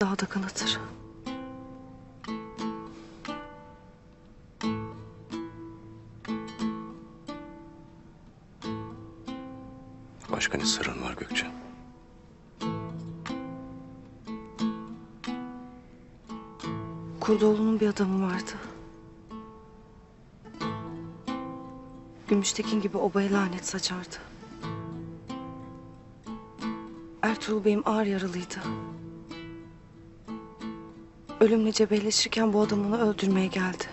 Daha da kanatır. Başka ne sırrın var Gökçe? Kurdoğlu'nun bir adamı vardı. Gümüştekin gibi obaya lanet saçardı. Ertuğrul Bey'im ağır yaralıydı. Ölümle cebelleşirken bu adam onu öldürmeye geldi.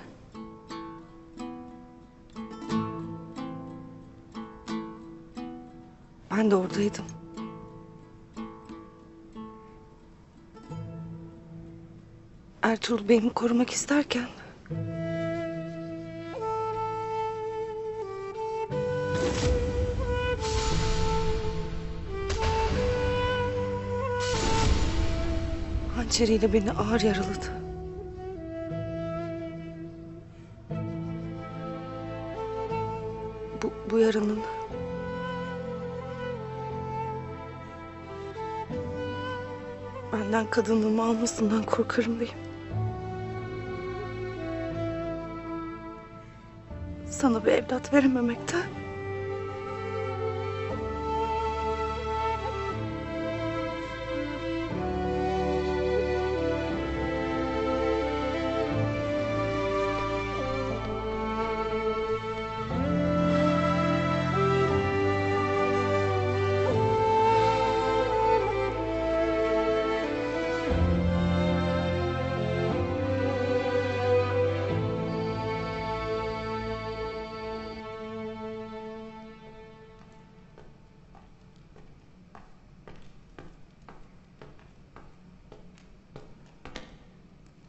Ben de oradaydım. Ertuğrul Bey'imi korumak isterken... hançeriyle beni ağır yaraladı. Bu yaranın... benden kadınlığımı almasından korkarım beyim. Sana bir evlat verememekten...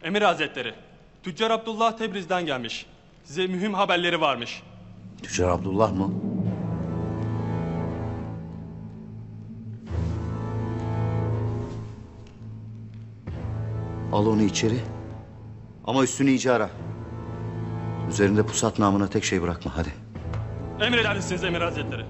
Emir Hazretleri, Tüccar Abdullah Tebriz'den gelmiş. Size mühim haberleri varmış. Tüccar Abdullah mı? Al onu içeri. Ama üstünü iyice ara. Üzerinde pusat namına tek şey bırakma, hadi. Emredersiniz Emir Hazretleri.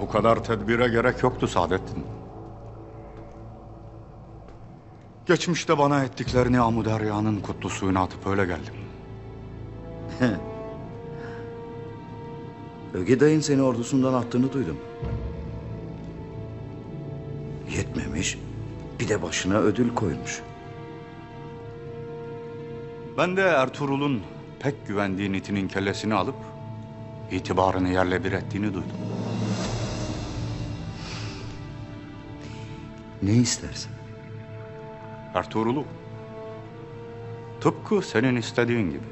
Bu kadar tedbire gerek yoktu Saadettin. Geçmişte bana ettiklerini Amuderya'nın kutlu suyuna atıp öyle geldim. Ögeday'ın seni ordusundan attığını duydum. Yetmemiş, bir de başına ödül koymuş. Ben de Ertuğrul'un pek güvendiği Niti'nin kellesini alıp itibarını yerle bir ettiğini duydum. Ne istersin? Ertuğrul'u. Tıpkı senin istediğin gibi.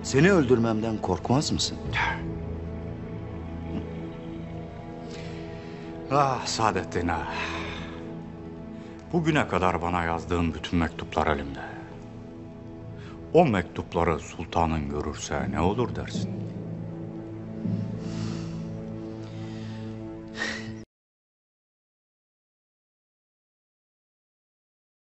Seni öldürmemden korkmaz mısın? Ah Saadettin ah. Bugüne kadar bana yazdığın bütün mektuplar elimde. O mektupları sultanın görürse ne olur dersin?